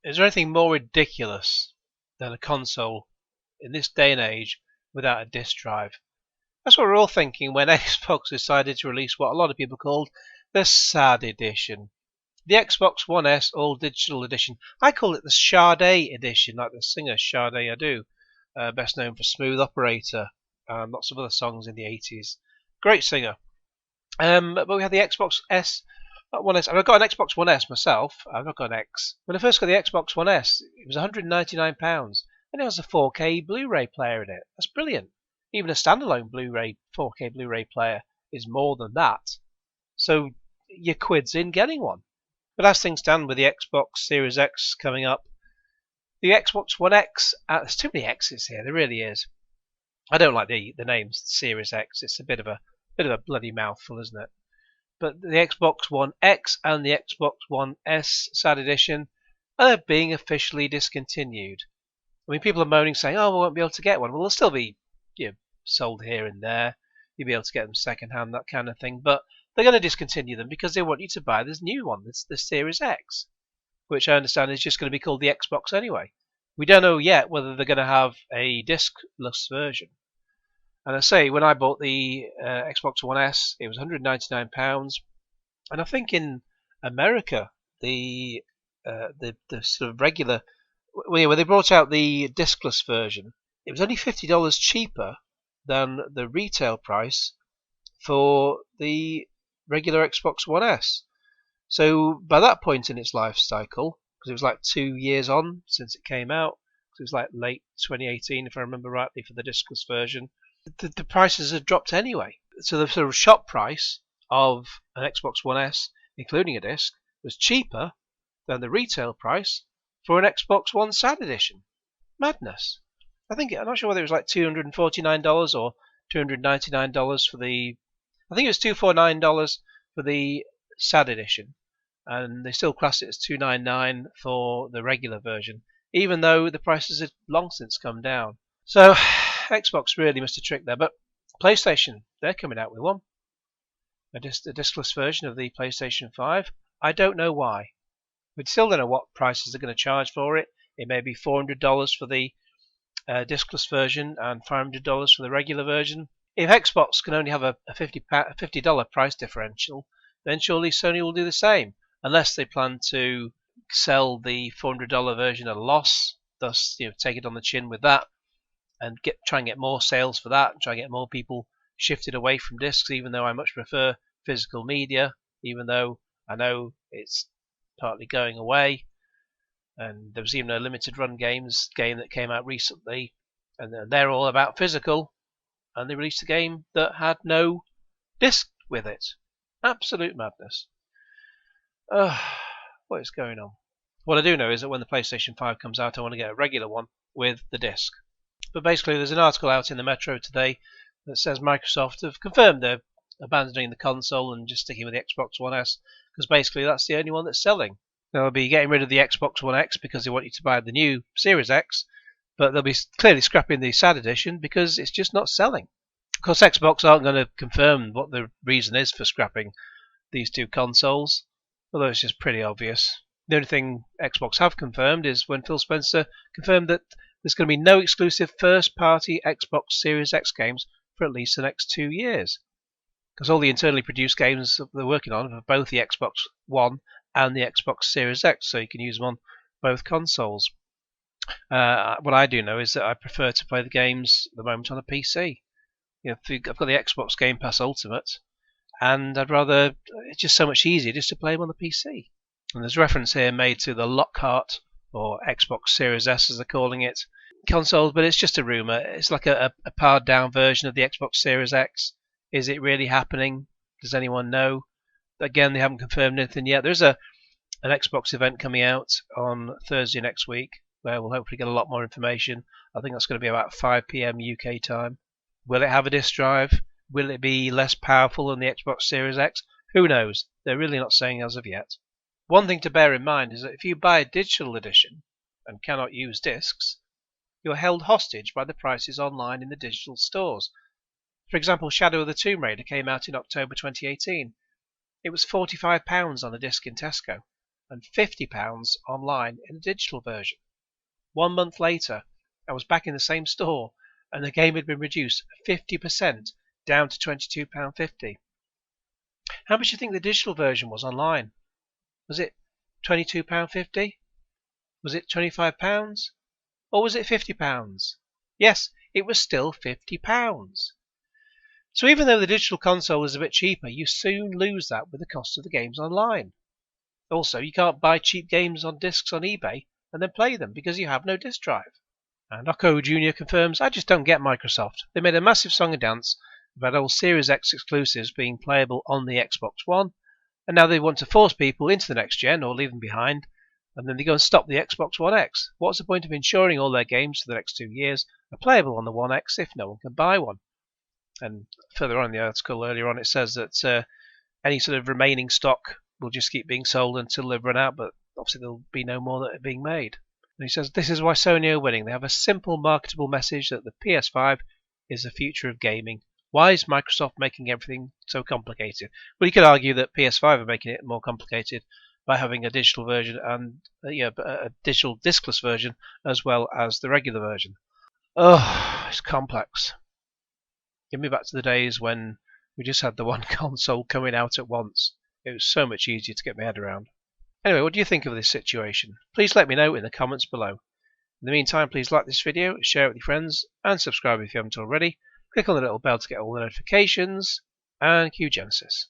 Is there anything more ridiculous than a console in this day and age without a disk drive? That's what we're all thinking when Xbox decided to release what a lot of people called the SAD edition. The Xbox One S All Digital Edition. I call it the Sade edition, like the singer Sade Adu, best known for Smooth Operator and lots of other songs in the 80s. Great singer. But we had the Xbox One S. I've got an Xbox One S myself. I've not got an X. When I first got the Xbox One S, it was £199, and it has a 4K Blu-ray player in it. That's brilliant. Even a standalone 4K Blu-ray player is more than that. So your quid's in getting one. But as things stand with the Xbox Series X coming up, the Xbox One X, there's too many X's here, there really is. I don't like the names Series X. It's a bit of a bloody mouthful, isn't it? But the Xbox One X and the Xbox One S SAD edition are being officially discontinued. I mean, people are moaning, saying, "Oh, we won't be able to get one." Well, they'll still be sold here and there. You'll be able to get them second hand, that kind of thing. But they're going to discontinue them because they want you to buy this new one, the Series X, which I understand is just going to be called the Xbox anyway. We don't know yet whether they're going to have a discless version. And I say, when I bought the Xbox One S, it was £199, and I think in America the sort of regular, when they brought out the discless version, it was only $50 cheaper than the retail price for the regular Xbox One S. So by that point in its life cycle, because it was like 2 years on since it came out, because it was like late 2018 if I remember rightly for the discless version, the prices had dropped anyway. So the sort of shop price of an Xbox One S, including a disc, was cheaper than the retail price for an Xbox One SAD edition. Madness. I'm not sure whether it was like $249 or $299 for the. I think it was $249 for the SAD edition, and they still class it as $299 for the regular version, even though the prices had long since come down. So Xbox really missed a trick there. But PlayStation, they're coming out with one, a discless version of the PlayStation 5. I don't know why. We still don't know what prices they're going to charge for it. It may be $400 for the discless version and $500 for the regular version. If Xbox can only have a $50 price differential, then surely Sony will do the same, unless they plan to sell the $400 version at a loss, thus take it on the chin with that, and try and get more sales for that, and try and get more people shifted away from discs, even though I much prefer physical media, even though I know it's partly going away. And there was even a limited run game that came out recently, and they're all about physical, and they released a game that had no disc with it. Absolute madness. What is going on? What I do know is that when the PlayStation 5 comes out, I want to get a regular one with the disc. But basically, there's an article out in the Metro today that says Microsoft have confirmed they're abandoning the console and just sticking with the Xbox One S, because basically that's the only one that's selling. They'll be getting rid of the Xbox One X because they want you to buy the new Series X, but they'll be clearly scrapping the SAD edition because it's just not selling. Of course, Xbox aren't going to confirm what the reason is for scrapping these two consoles, although it's just pretty obvious. The only thing Xbox have confirmed is when Phil Spencer confirmed that there's going to be no exclusive first-party Xbox Series X games for at least the next 2 years, because all the internally produced games that they're working on are both the Xbox One and the Xbox Series X, so you can use them on both consoles. What I do know is that I prefer to play the games at the moment on a PC. I've got the Xbox Game Pass Ultimate, and it's just so much easier just to play them on the PC. And there's reference here made to the Lockhart, or Xbox Series S as they're calling it, consoles, but it's just a rumour. It's like a pared down version of the Xbox Series X. Is it really happening? Does anyone know? Again, they haven't confirmed anything yet. There's an Xbox event coming out on Thursday next week where we'll hopefully get a lot more information. I think that's going to be about 5 PM UK time. Will it have a disc drive? Will it be less powerful than the Xbox Series X? Who knows? They're really not saying as of yet. One thing to bear in mind is that if you buy a digital edition and cannot use discs, you're held hostage by the prices online in the digital stores. For example, Shadow of the Tomb Raider came out in October 2018. It was £45 on a disc in Tesco, and £50 online in a digital version. 1 month later, I was back in the same store, and the game had been reduced 50% down to £22.50. How much do you think the digital version was online? Was it £22.50? Was it £25? Or was it £50? Yes, it was still £50. So even though the digital console is a bit cheaper, you soon lose that with the cost of the games online. Also, you can't buy cheap games on discs on eBay and then play them because you have no disk drive. And Ocko Jr. confirms, I just don't get Microsoft. They made a massive song and dance about all Series X exclusives being playable on the Xbox One, and now they want to force people into the next gen or leave them behind, and then they go and stop the Xbox One X. What's the point of ensuring all their games for the next 2 years are playable on the One X if no one can buy one? And further on in the article, earlier on, it says that any sort of remaining stock will just keep being sold until they've run out, but obviously there'll be no more that are being made. And he says this is why Sony are winning. They have a simple marketable message that the PS5 is the future of gaming. Why is Microsoft making everything so complicated? Well, you could argue that PS5 are making it more complicated by having a digital version and a digital discless version as well as the regular version. Oh, it's complex. Give me back to the days when we just had the one console coming out at once. It was so much easier to get my head around. Anyway, what do you think of this situation? Please let me know in the comments below. In the meantime, please like this video, share it with your friends, and subscribe if you haven't already. Click on the little bell to get all the notifications, and cue Genesis.